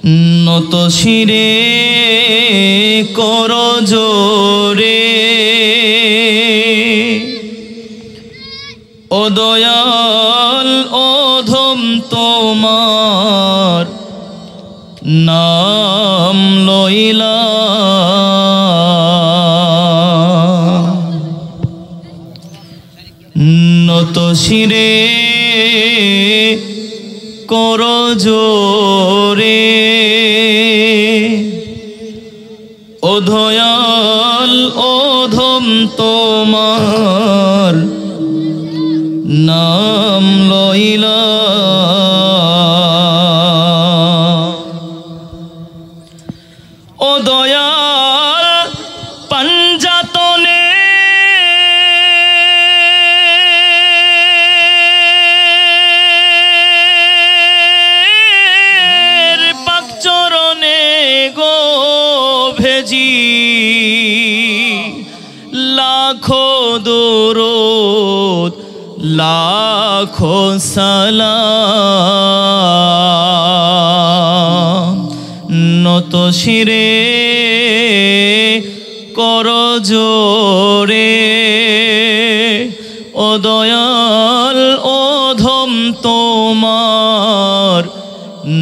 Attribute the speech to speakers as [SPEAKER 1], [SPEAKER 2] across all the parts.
[SPEAKER 1] নত শিরে কর জোরে ও দয়াল অধম তোমার নাম লইলা নত শিরে কর জোরে ও দয়াল অধম তোমার নাম লইলা ও দয়াল পাঞ্জাতনে পাক চরণে গো ভেজি লাখো দরুদ লাখো সালাম নত শিরে কর জোরে ও দয়াল অধম তোমার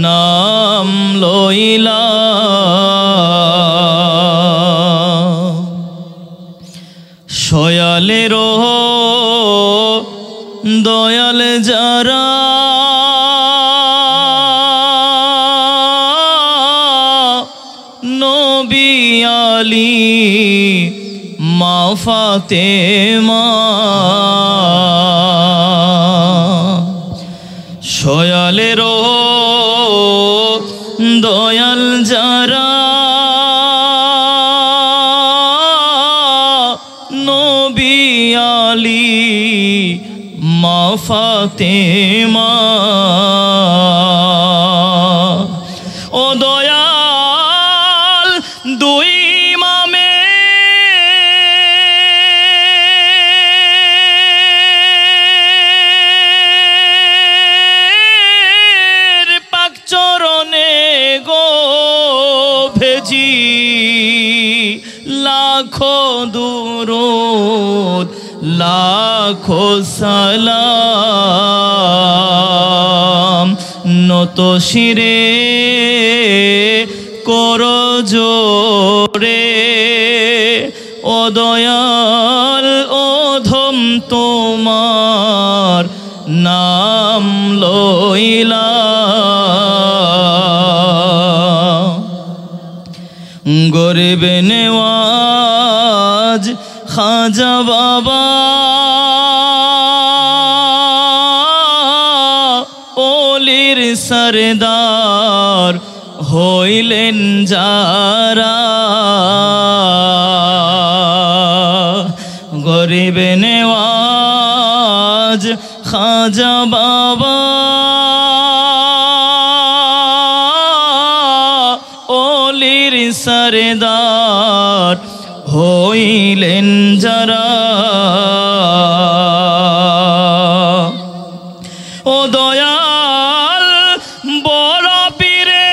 [SPEAKER 1] নাম লইলা সয়ালের দয়াল যারা নবী আলী মা ফাতেমা সয়ালের দয়াল যারা নবী আলী মা ফাতেমা ও দয়াল দুই ইমামের পাক চরণে গো ভেজি লাখো দুরুদ লাখো সালাম নত শিরে কর জোরে ও দয়াল অধম তোমার নাম লইলা গরিবে নেওয়াজ খাজা বাবা ওলির সরদার হইলেন যারা গরিবে নেওয়াজ খাজা বাবা ওলির সরদার হইলেন যারা ও দয়াল বড় পীরে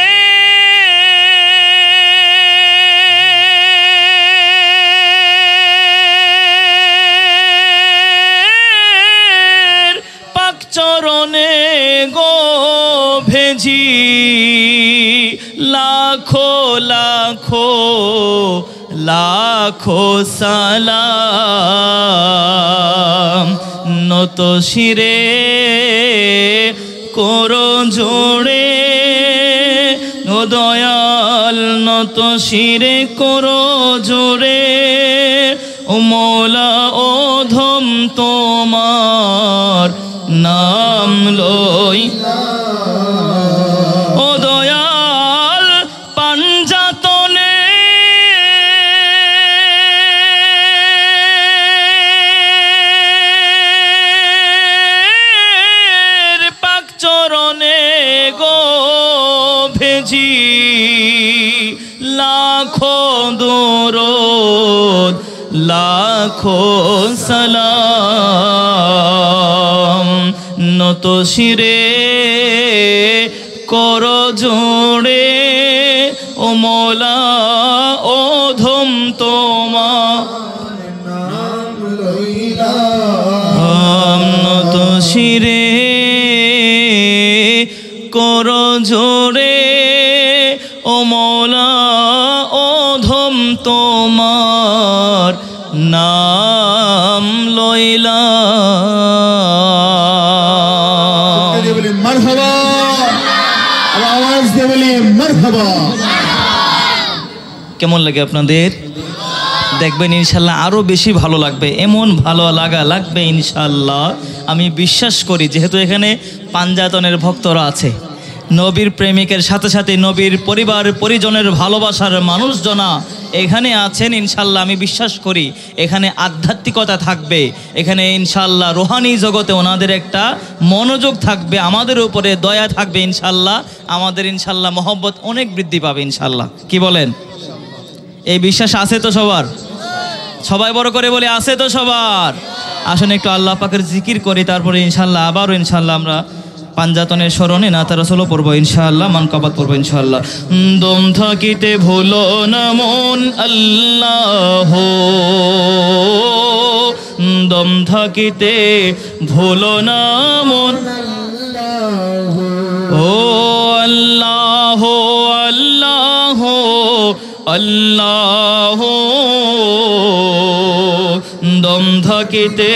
[SPEAKER 1] পাক চরণে গো ভেজি লাখো লাখো লাখো সালাম নত শিরে কর জোড়ে ও দয়াল নত শিরে কর জোড়ে ও মৌলা অধম তোমার নাম লই ও দয়াল পাঞ্জাতনে পাক চরণে গো ভেজি লাখো দরুদ লাখো সালাম নত শিরে কর জোড়ে মৌলা অধম তোমার
[SPEAKER 2] নাম লইলাম
[SPEAKER 1] নত শিরে কর জোরে ও মৌলা অধম তোমার নাম লইলাম।
[SPEAKER 2] বলি মারহাবা, আওয়াজ দিয়ে বলি মারহাবা।
[SPEAKER 1] কেমন লাগে আপনাদের? দেখবেন ইনশাল্লাহ আরও বেশি ভালো লাগবে, এমন ভালো লাগবে ইনশাল্লাহ। আমি বিশ্বাস করি যেহেতু এখানে পাঞ্জাতনের ভক্তরা আছে, নবীর প্রেমিকের সাথে সাথে নবীর পরিবার পরিজনের ভালোবাসার মানুষজনা এখানে আছেন, ইনশাল্লাহ আমি বিশ্বাস করি এখানে আধ্যাত্মিকতা থাকবে, এখানে ইনশাল্লাহ রুহানি জগতে ওনাদের একটা মনোযোগ থাকবে, আমাদের উপরে দয়া থাকবে ইনশাল্লাহ। আমাদের ইনশাল্লাহ মহব্বত অনেক বৃদ্ধি পাবে ইনশাল্লাহ। কি বলেন? এই বিশ্বাস আছে তো সবার? সবাই বড় করে বলি আছে তো সবার? আসলে একটু আল্লাহ পাকের জিকির করি, তারপরে ইনশাল্লাহ আবারও ইনশাল্লাহ আমরা পাঞ্জাতনের স্মরণে নাতে রাসূল পড়বো ইনশাআল্লাহ, মানকাবাত পড়বো ইনশাআল্লাহ। দম থাকিতে ভুলো না মন আল্লাহ, দম থাকিতে ভুলো না মন ও আল্লাহ আল্লাহ আল্লাহ, দম থাকিতে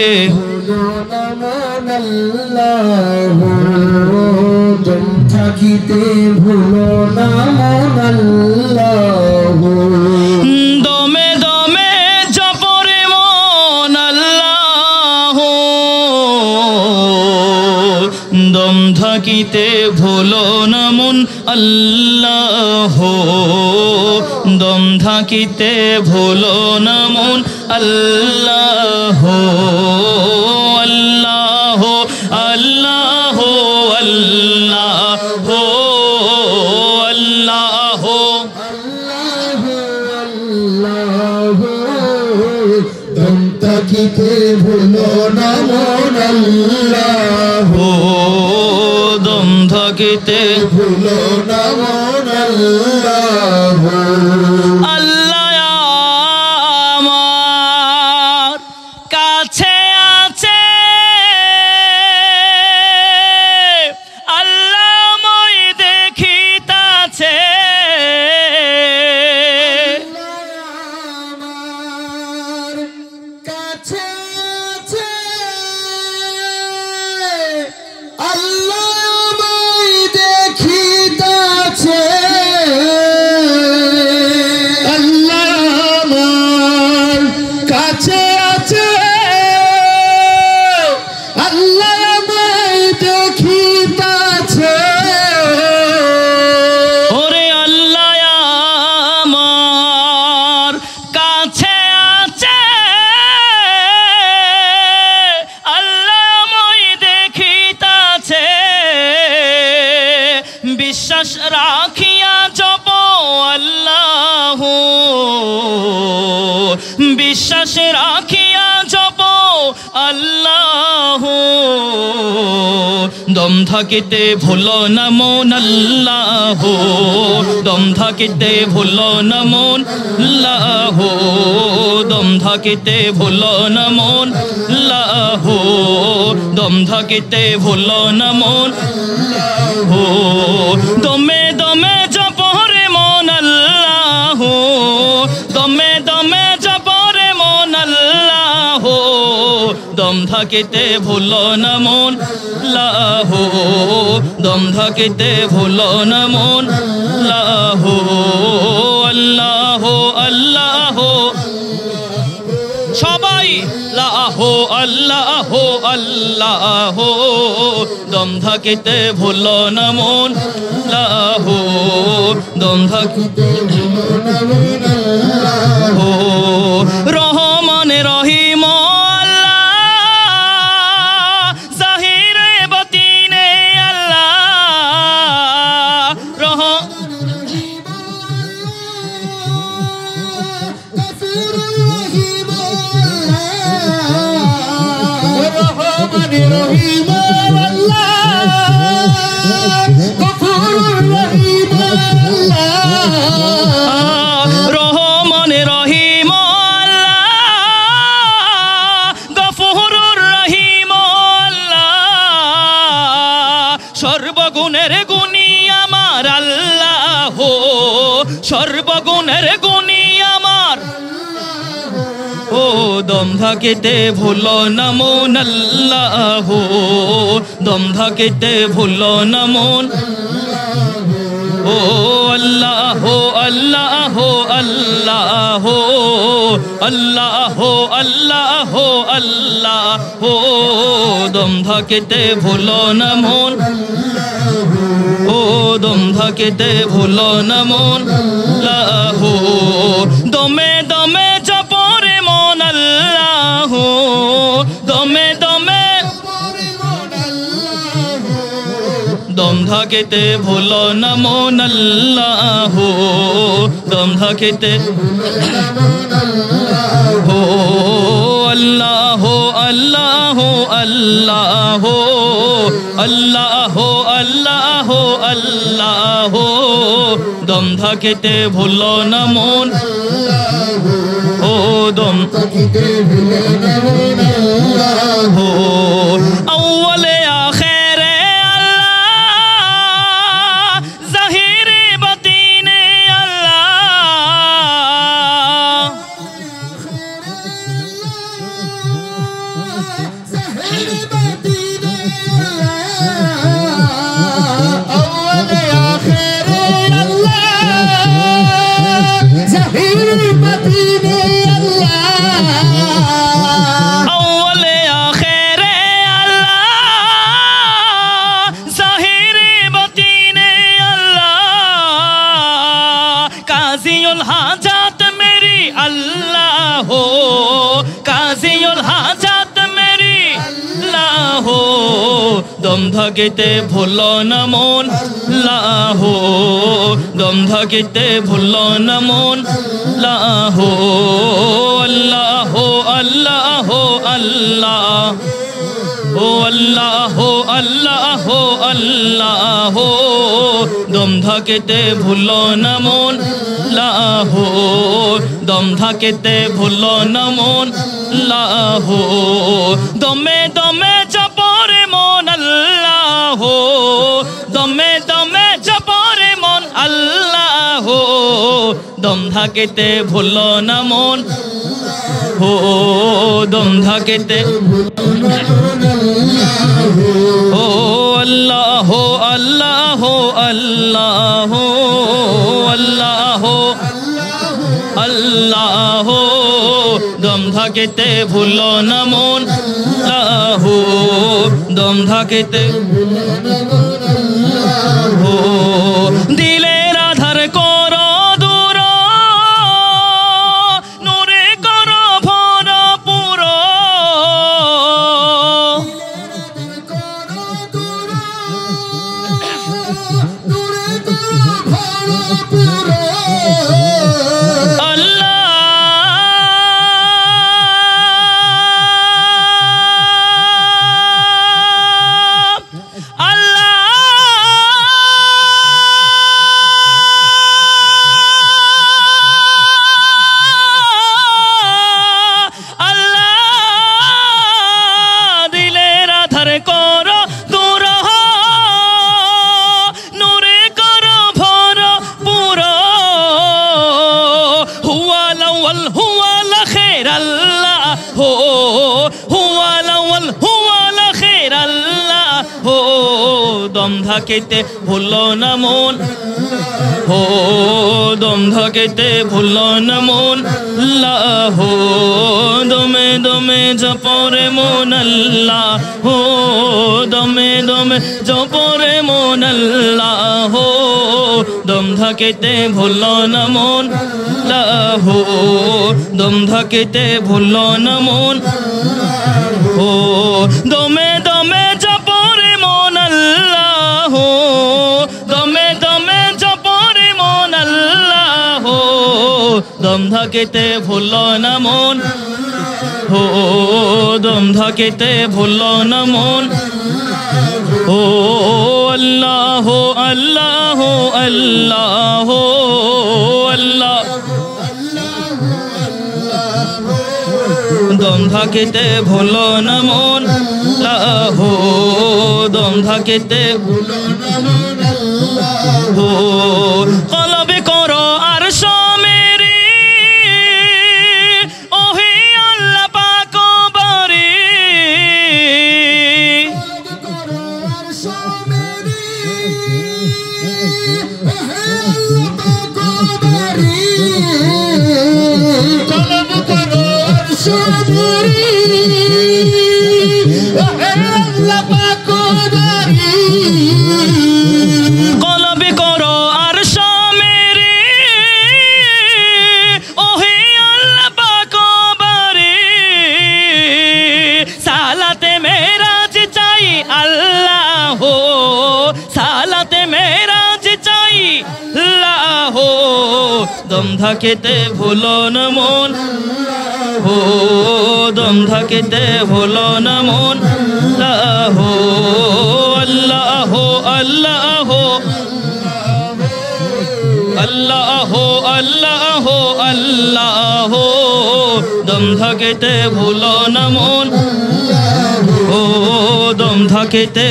[SPEAKER 2] দম থাকিতে ভুলো না মন আল্লাহ,
[SPEAKER 1] দমে দমে জপরে মন আল্লাহ, দম থাকিতে ভুলো না মন আল্লাহ, দম থাকিতে ভুলো না মন আল্লাহ, আল্লাহ আল্লাহ আল্লাহ আল্লাহ,
[SPEAKER 2] দম থাকিতে ভুলো না মন আল্লাহ,
[SPEAKER 1] দম থাকিতে
[SPEAKER 2] ভুলো না মন আল্লাহ,
[SPEAKER 1] আল্লাহ আমার কাছে আছে, আল্লাহ মই দেখিতাছে,
[SPEAKER 2] আমার কাছে আছে, আল্লাহ আমায় দেখিতাছে, আল্লাহ আমার কাছে আছে, আল্লাহ আমায় দেখিতাছে,
[SPEAKER 1] ওরে আল্লাহ আমার কাছে আছে, আল্লাহ মই দেখিতাছে, বিশ্বাস রাখিয়া জপ আল্লাহ, বিশ্বাস রাখিয়া জপ আল্লাহ, দম থাকিতে ভুলো না মন আল্লাহ, দম থাকিতে ভুলো না মন আল্লাহ, দম থাকিতে ভুলো না মন আল্লাহ, দম থাকিতে ভুলো না মন আল্লাহ, দমে দমে জপরে মন আল্লাহ, দমে দমে জপরে মন আল্লাহ, দম থাকিতে ভুলো না মন আল্লাহ, দম থাকিতে ভুলো না মন আল্লাহ, আল্লাহ আল্লাহ সবাই লাহ আল্লাহ আল্লাহ, দম থাকিতে ভুলো না মন আল্লাহ, দম থাকিতে ভুলো না মন আল্লাহ, রহমান রহিম আল্লাহ, জাহিরে বাতিনে আল্লাহ,
[SPEAKER 2] রহিম আল্লাহ, গফুর রহিম আল্লাহ,
[SPEAKER 1] আল্লাহ সর্বগুণের গুণী আমার ও দম থাকিতে ভুলো না মন আল্লাহ দম থাকিতে ভুলো না মন ও আল্লাহ আল্লাহ আল্লাহ আল্লাহ আল্লাহ আল্লাহ দম থাকিতে ভুলো না মন ও দম থাকিতে ভুলো না মন আল্লাহ দমে দমে জপরে মন আল্লাহ দমে দমে দম থাকিতে ভুলো না মন আল্লাহ দম থাকিতে হো আল্লাহ আল্লাহ আল্লাহ আল্লাহ আল্লাহ আল্লাহ দম থাকিতে ভুলো না মন ও দম থাকিতে ভুলো না মন আল্লাহ আউয়ালে আখিরে আল্লাহ জাহিরে বাতিনে আল্লাহ জাহিরে বাতিনে আল্লাহ আউয়ালে আখিরে আল্লাহ জাহিরে বাতিনে हाजात मेरी अल्लाह हो काज़ियुल हाजात मेरी अल्लाह हो दम থাকিতে ভুলো না মন আল্লাহ দম থাকিতে ভুলো না মন আল্লাহ আল্লাহ আল্লাহ আল্লাহ ও আল্লাহ আল্লাহ আল্লাহ দম থাকিতে ভুলো না মন আল্লাহ দম থাকিতে ভুলো না মন আল্লাহ দমে দমে জপরে মন আল্লাহ দমে দমে জপরে মন আল্লাহ দম থাকিতে ভুলো না মন हो दम থাকিতে हो अल्लाह हो अल्लाह हो अल्लाह हो अल्लाह हो अल्लाह हो दम থাকিতে ভুলো না মন আল্লাহ দম থাকিতে हो দিলের আধার করো দূর নূরে করো ভরপুর দম থাকিতে ভুলো না মন हो দম থাকিতে ভুলো না মন আল্লাহ দমে দমে জপরে মন আল্লাহ দমে দমে জপরে মন আল্লাহ দম থাকিতে ভুলো না মন আল্লাহ দম থাকিতে ভুলো না মন हो দমে দমে জপরে মন আল্লাহ দমে দমে জপরে মন আল্লাহ দম থাকিতে ভুলো না মন हो দম থাকিতে ভুলো না মন हो अल्लाह अल्लाह अल्लाह अल्लाह দম থাকিতে ভুলো না মন আল্লাহ দম থাকিতে ভুলো না মন আল্লাহ দম থাকিতে ভুলো না মন, ও দম থাকিতে ভুলো না মন। আল্লাহ আল্লাহ আল্লাহ আল্লাহ আল্লাহ, দম থাকিতে ভুলো না মন, ও দম থাকিতে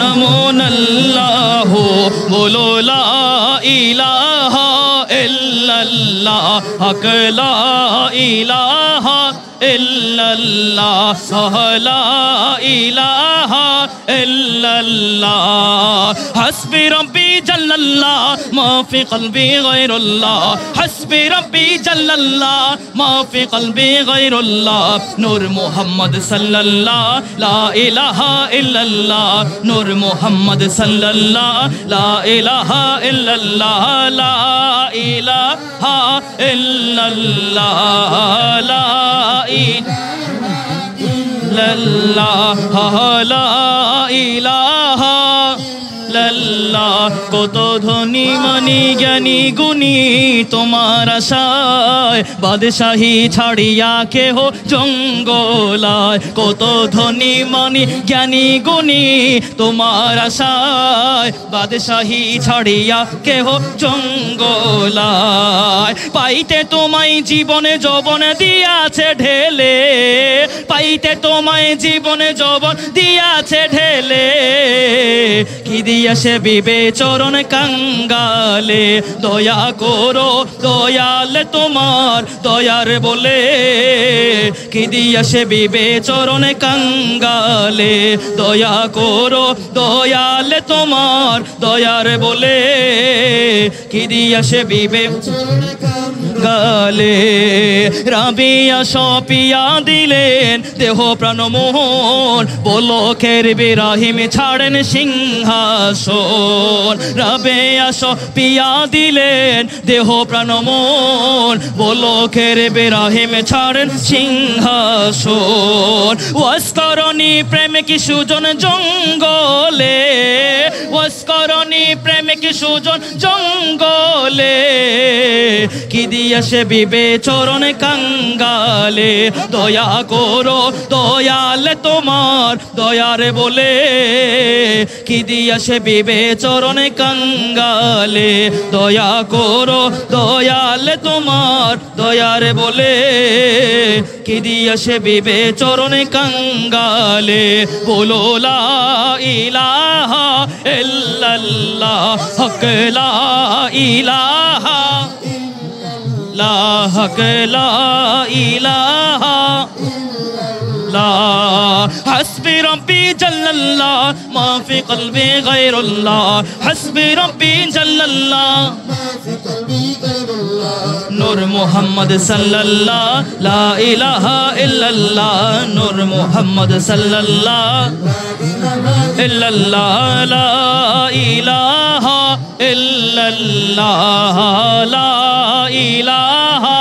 [SPEAKER 1] না মন। আল্লাহ বলো লা ইলাহা ইল্লাল্লাহ, হক লা ইলাহা ইল্লাল্লাহ, লা ইলাহা ইল্লাল্লাহ। হাসবি রব্বি জাল্লাল্লাহ মা ফি কলবি গায়রুল্লাহ, হাসবি রব্বি জাল্লাল্লাহ মা ফি কলবি গায়রুল্লাহ। নূর মুহাম্মদ সাল্লাল্লাহ লা ইলাহা ইল্লাল্লাহ, নূর মুহাম্মদ সাল্লাল্লাহ লা ইলাহা ইল্লাল্লাহ, লা ইলাহা ইল্লাল্লাহ, লা ইল্লাল্লাহ, লা ইলাহা ইল্লাল্লাহ। কত ধনী মানি জ্ঞানী গুণী তোমার আশায়, বাদশাহী ছাড়িয়া কেহ জঙ্গলায়। কত ধনী মানি জ্ঞানী গুণী তোমার আশায়, বাদশাহী ছাড়িয়া কেহ জঙ্গলায়। পাইতে তোমায় জীবনে যৌবন দিয়াছে ঢেলে, পাইতে তোমায় জীবনে যৌবন দিয়াছে ঢেলে। কি দিয়াছে বিবেচরণ কাঙ্গালে, দয়া করো দয়াল তোমার দয়ার বলে। কি দিয়াছে বিবেচরণ কাঙ্গালে, দয়া করো দয়াল তোমার দয়ার বলে। কি দিয়াছে বিবেচরণ গালে, রাবিয়া সপিয়া দিলেন দেহ প্রাণ মোহন, বলকের বিরাহিম ছাড়েন সিংহাসন। রাবিয়া সপিয়া দিলেন দেহ প্রাণ মন, বলকের বিরাহিম ছাড়েন সিংহাসন। ওয়াসকরণী প্রেম কি সুজন জঙ্গলে, ওয়াসকরণী প্রেম কি সুজন জঙ্গলে। কি দিয়াছে বিবেচরণ কাঙ্গালে, দয়া করো দয়াল তোমার দয়ার বলে। কি দিয়াছে বিবেচরণ কাঙ্গালে, দয়া করো দয়াল তোমার দয়ার বলে। কি দিয়াছে বিবেচরণ কাঙ্গালে, বলো লা ইলাহা ইল্লাল্লাহ, হক লা ইলাহা লা, হক লা ইলাহা লা। হাসবি রব্বি জাল্লাল্লাহ মা ফি কলবি গায়রুল্লাহ, হাসবি রব্বি জাল্লাল্লাহ নূর মুহাম্মদ সাল্লাল্লাহ লা ইলাহা ইল্লাল্লাহ, নূর মুহাম্মদ সাল্লাল্লাহ ইল্লাল্লাহ, লা ইলাহা ইল্লাল্লাহ, লা ইলাহা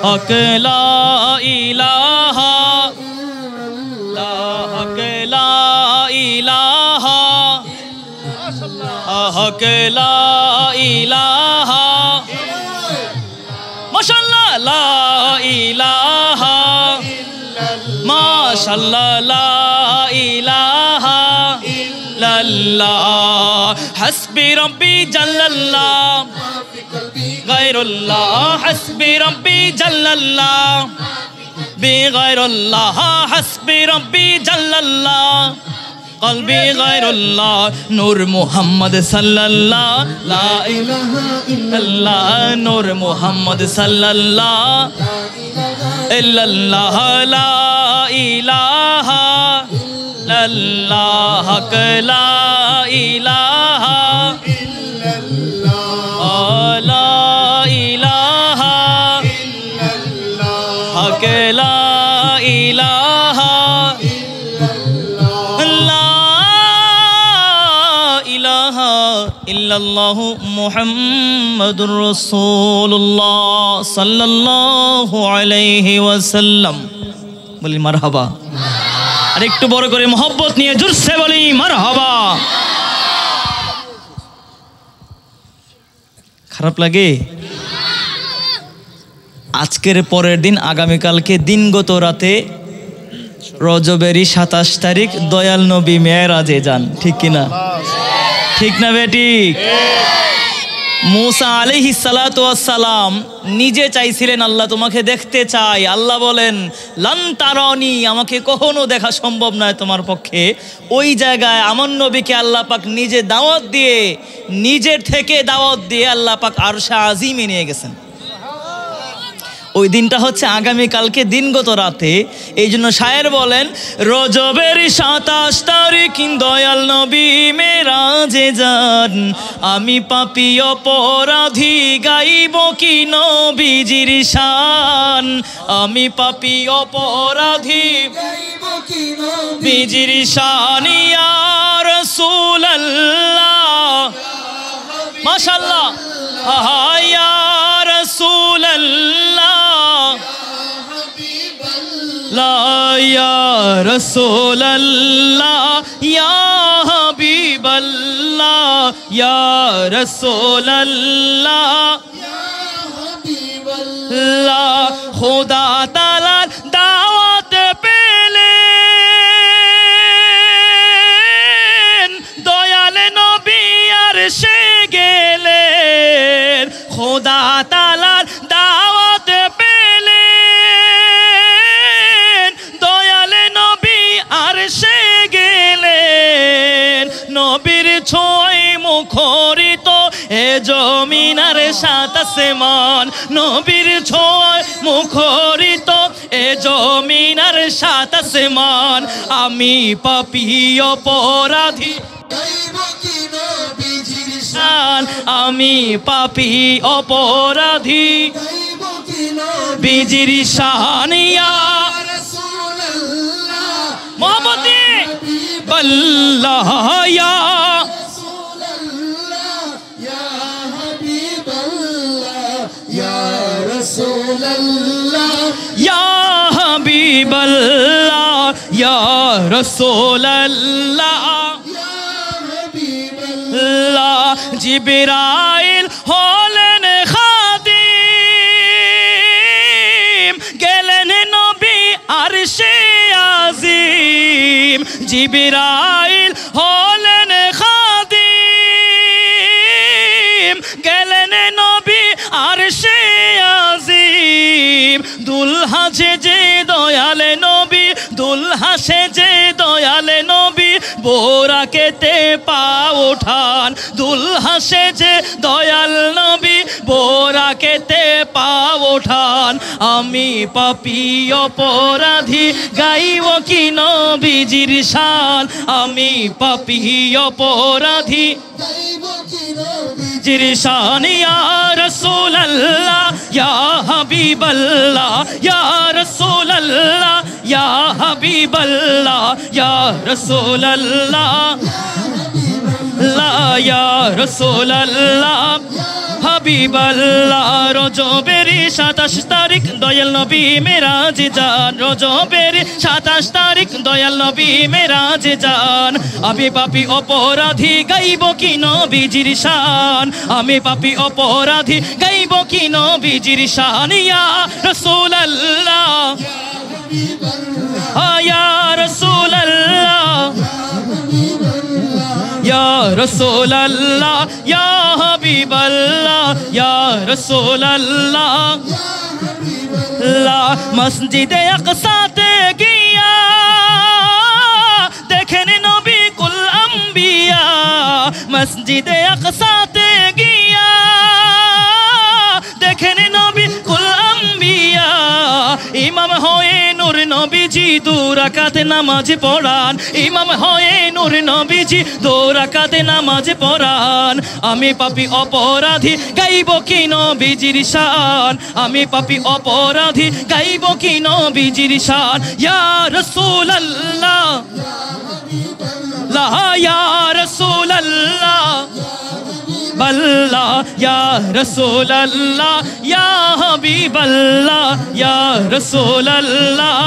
[SPEAKER 1] হক লা ইলাহা, লা হক লা ইলাহা, হক লা ইলাহা, মাশাআল্লাহ লা ইলাহা, মাশাআল্লাহ লা ইলাহা ইল্লাল্লাহ। হাসবি রব্বি জাল্লাল্লাহ গায়রুল্লাহ, হাসবি রব্বি জাল্লাল্লাহ বিগায়রুল্লাহ, হাসবি রব্বি জাল্লাল্লাহ কলবি গায়রুল্লাহ। নূর মুহাম্মদ সাল্লাল্লাহ লা ইলাহা ইল্লাল্লাহ, নূর মুহাম্মদ সাল্লাল্লাহ ইল্লাল্লাহ, লা ইলাহা ইল্লাল্লাহ, হক লা ইলাহা ইল্লাল্লাহ, লা ইলাহা ইল্লাল্লাহ, হক লা ইলাহা ইল্লাল্লাহু মুহাম্মাদুর রাসূলুল্লাহ সাল্লাল্লাহু আলাইহি ওয়াসাল্লাম। বলি মারহাবা। আর একটু বড় করে মোহব্বত নিয়ে জোরসে বলি মারহাবা। খারাপ লাগে? আজকের পরের দিন আগামীকালকে দিনগত রাতে রজবেরই 27 তারিখ দয়াল নবী মেরাজে যান, ঠিক কিনা? ঠিক না বেঠিক? মুসা আলাইহিস সালাতু ওয়াস সালাম নিজে চাইছিলেন আল্লাহ তোমাকে দেখতে চাই। আল্লাহ বলেন লান তারানি, আমাকে কখনো দেখা সম্ভব নয় তোমার পক্ষে। ওই জায়গায় আমার নবীকে আল্লাহ পাক নিজে দাওয়াত দিয়ে, নিজের থেকে দাওয়াত দিয়ে আল্লাহ পাক আরশে আজিমে নিয়ে গেছেন। ওই দিনটা হচ্ছে আগামীকালকে দিনগত রাতে। এই জন্য শায়ের বলেন রজবের 27 তারিখ দয়াল নবী মেরাজে যান, আমি পাপী অপরাধী গাইব কি নবীজির শান, আমি পাপী অপরাধী গাইব কি নবীজির শান। ইয়া রাসূলুল্লাহ, মাশাআল্লাহ, ইয়া রাসূলুল্লাহ, লা ইয়া রাসূলুল্লাহ, ইয়া হাবিবাল্লাহ, ইয়া রাসূলুল্লাহ, ইয়া হাবিবাল্লাহ। খোদা তাআলার দাওয়াত পেলেন, দয়াল নবী আরশে গেলেন। খোদা তাআলার দাওয়াত পেলেন, দয়াল নবী আরশে গেলেন। নবীর ছোঁয়ায় মুখরিত এ জমিন আর 7 আসমান, নবীর ছোঁয়ায় মুখরিত এ জমিন আর 7 আসমান। আমি পাপী অপরাধী গাইব কি নবীজির শান, আমি পাপী অপরাধী গাইব কি নবীজির শান। ইয়া রাসূলুল্লাহ মুহাম্মদ বল্লাহ, ইয়া রাসূলুল্লাহ, ইয়া হাবিবাল্লাহ, ইয়া রাসূলুল্লাহ, ইয়া হাবিবাল্লাহ, ইয়া রাসূলুল্লাহ, জিবরাইল হলেন খাদিম, গেলেন নবী আরশে আজিম। জিবরাইল হলেন খাদিম, গেলেন নবী আরশে আজিম। দুলহা সেজে দয়াল নবী, দুলহা সেজে দয়াল নবী, বোরাকেতে পা ওঠান। দুলহা সেজে দয়াল নবী, বোরাকেতে পা ওঠান। আমি পাপী অপরাধী গাইব কি নবীজির শান, আমি পাপী অপরাধী গাইব কি নবীজির শান। ইয়া রাসূলুল্লাহ, ইয়া হাবিবাল্লাহ, ইয়া রাসূলুল্লাহ, ইয়া হাবিবাল্লাহ, ইয়া রাসূলুল্লাহ, লা ইয়া রাসূলুল্লাহ, হাবিবাল্লাহ। রজবের 27 তারিখ দয়াল নবী মেরাজে যান, রজবের 27 তারিখ দয়াল নবী মেরাজে যান। আমি পাপী অপরাধী গাইব কি নবীজির শান, আমি পাপী অপরাধী গাইব কি নবীজির শান। ইয়া রাসূলুল্লাহ, ইয়া রাসূলুল্লাহ, ইয়া রাসূলুল্লাহ, ইয়া হাবিবাল্লাহ, ইয়া রাসূলুল্লাহ, মসজিদে আকসাতে গিয়া দেখেন নবী কুল আম্বিয়া, মসজিদে আকসাতে গিয়া দেখেন নবী কুল আম্বিয়া। ইমাম হয়ে নূর নবীজি 2 রাকাত নামাজ পড়ান, ইমাম হয়ে নূর নবীজি 2 রাকাত নামাজ পড়ান। আমি পাপী অপরাধী গাইব কি নবীজির শান, আমি পাপী অপরাধী গাইব কি নবীজির শান। ইয়া রাসূলুল্লাহ, লা ইয়া রাসূলুল্লাহ, বল্লাহ, ইয়া রাসূলুল্লাহ, ইয়া হাবিবাল্লাহ, ইয়া রাসূলুল্লাহ,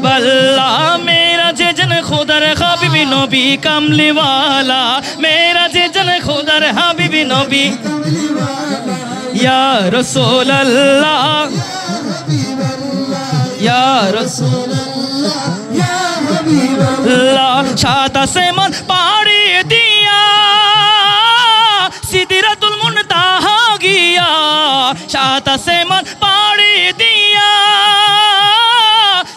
[SPEAKER 1] বল্লাহ। মেরা যে জন খুদার হাবিবি নবী কামলি ওয়ালা, মেরা যে জন খুদার হাবিবি নবী ইয়া রাসূলুল্লাহ ইয়া রাসূলুল্লাহ সাত আসমান পাড়ি দিয়া সিদরাতুল মুনতাহা গিয়া সাত আসমান পাড়ি দিয়া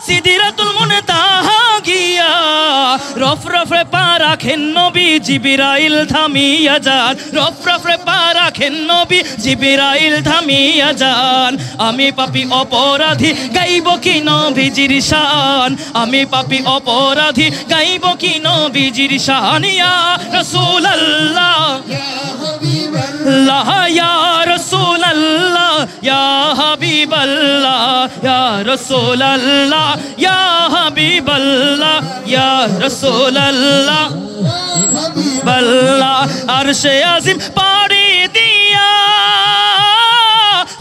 [SPEAKER 1] সিদরাতুল মুনতাহা গিয়া রফ রফে পা রাখেন নবী জিবরাইল থামিয়া যান রফ রফে পা রাখেন নবী জিবরাইল থামিয়া যান আমি পাপী অপরাধী গাইব কি নবীজির শান আমি পাপী অপরাধী গাইব কি নবীজির শান ইয়া রাসূলুল্লাহ ইয়া রাসূলুল্লাহ ইয়া হাবিবাল্লাহ ইয়া রাসূলুল্লাহ ইয়া হাবিবাল্লাহ ইয়া রাসূলুল্লাহ বল্লা আরশে আজিম পাড়ি দিয়া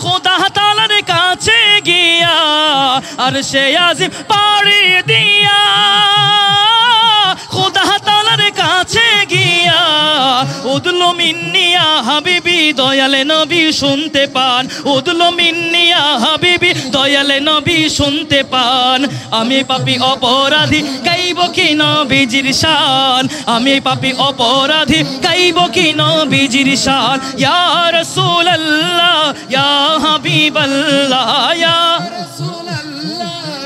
[SPEAKER 1] খোদা তাআলার কাছে গিয়া আরশে আজিম পাড়ি দিয়া খোদা তাআলার কাছে গিয়া উদলু মিন্নিয়া হাবিবি দয়ালে নবী শুনতে পান উদলু মিন্নিয়া হাবিবি দয়ালে নবী শুনতে পান আমি পাপী অপরাধী গাইব কি নবীজির শান আমি পাপী অপরাধী গাইব কি নবীজির শান ইয়া রাসূলুল্লাহ ইয়া হাবিবাল্লাহ ইয়া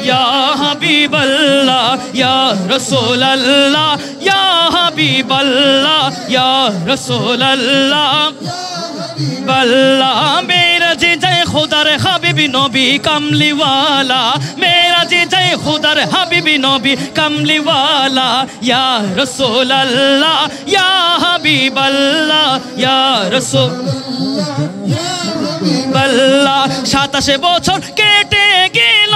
[SPEAKER 1] ইয়া হাবিবাল্লাহ ইয়া রাসূলুল্লাহ ইয়া হাবিবাল্লাহ ইয়া রাসূলুল্লাহ বল্লা মেরা যে জয় খুদার হাবিবি নবী কামলিওয়ালা মেরা যে জয় খুদার হাবিবি নবী কামলিওয়ালা ইয়া রাসূলুল্লাহ ইয়া হাবিবাল্লাহ ইয়া রাসূলুল্লাহ 27 বছর কেটে গেল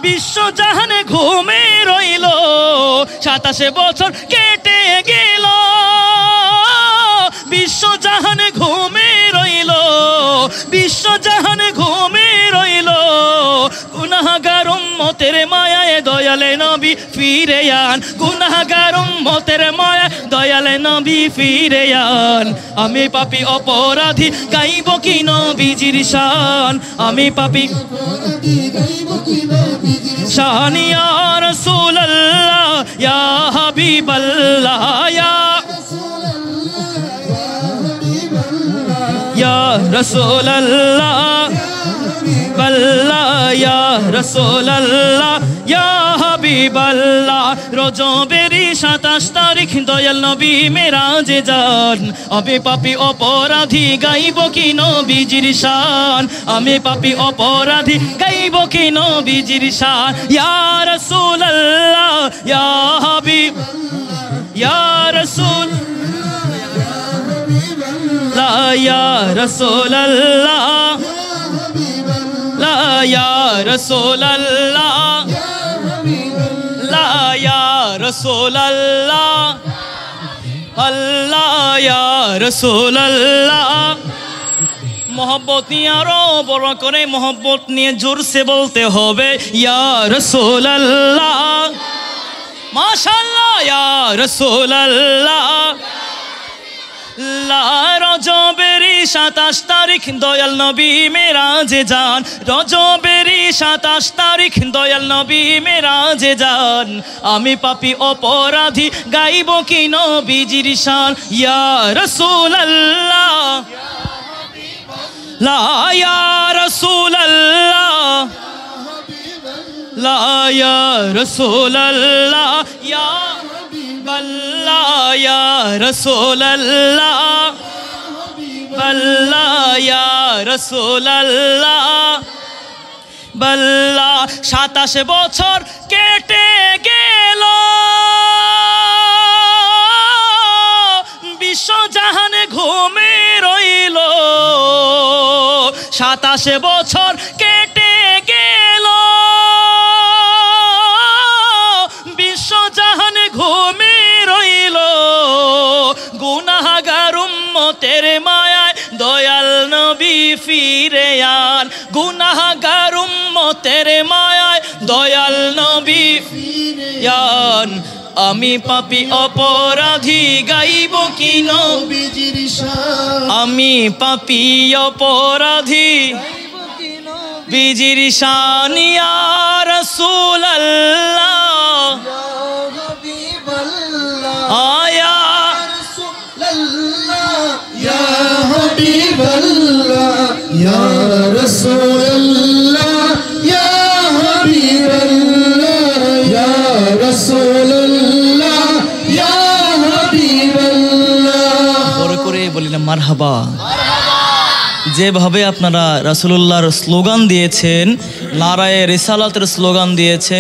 [SPEAKER 1] বিশ্ব জাহানে ঘুমে রইল 27 বছর কেটে গেল বিশ্ব জাহানে ঘুমে রইল বিশ্ব জাহানে ঘুমে রইল গুনাহগার উম্মতের মায়ায় দয়ালে নবী ফিরে আন গুনাহগার উম্মতের মায়ায় দয়ালে নবী ফিরে আন আমি পাপী অপরাধী গাইব কি নবীজির শান আমি পাপী শান ইয়া রাসূলুল্লাহ ইয়া হাবিবাল্লাহ ইয়া ইয়া রাসূলুল্লাহ বল্লা ইয়া রাসূলুল্লাহ ইয়া হাবিবাল্লাহ রজবের 27 তারিখ দয়াল নবী মেরাজে যান আমি পাপী অপরাধী গাইব কি নবীজির শান আমি পাপী অপরাধী গাইব কি নবীজির শান ইয়া রাসূলুল্লাহ ইয়া হাবিব ইয়া রাসূল লা ইয়া রাসূলুল্লাহ লা ইয়া রাসূলুল্লাহ লা ইয়া রাসূলুল্লাহ আল্লাহ ইয়া রাসূলুল্লাহ मोहब्बत নিয়ে আরো বড় করে मोहब्बत নিয়ে জোরসে বলতে হবে ইয়া রাসূলুল্লাহ মাশাআল্লাহ ইয়া রাসূলুল্লাহ রজবের 27 তারিখ দয়াল নবী মেরাজে যান রজবের 27 তারিখ দয়াল নবী মেরাজে যান আমি পাপী অপরাধী গাইব কি নবীজির শান ইয়া রাসূলুল্লাহ লা ইয়া রাসূলুল্লাহ লা ইয়া রাসূলুল্লাহ ইয়া বল্লা ইয়া রাসূলুল্লাহ বল্লা ইয়া রাসূলুল্লাহ বল্লা 27 বছর কেটে গেল বিশ্ব জাহানে ঘুমে রইল 27 বছর কেটে গেল বিশ্ব জাহানে ঘুমে রইল গুনাহগার উম্মতের মায়ায় দয়াল নবী ফিরে আন গুনাহগার উম্মতের মায়ায় দয়াল নবী ফিরে আন আমি পাপী অপরাধী গাইব কি নবীজির শান আমি পাপী অপরাধী বিজির শানিয়া রাসূলুল্লাহ আয়া
[SPEAKER 2] ইয়া হাবিবাল্লাহ ইয়া রাসূলুল্লাহ ইয়া হাবিবাল্লাহ ইয়া রাসূলুল্লাহ ইয়া হাবিবাল্লাহ
[SPEAKER 1] বড় করে বলি না মারহাবা। যেভাবে আপনারা রাসূলুল্লাহর স্লোগান দিয়েছেন, নারায়ে রিসালাতের স্লোগান দিয়েছেন,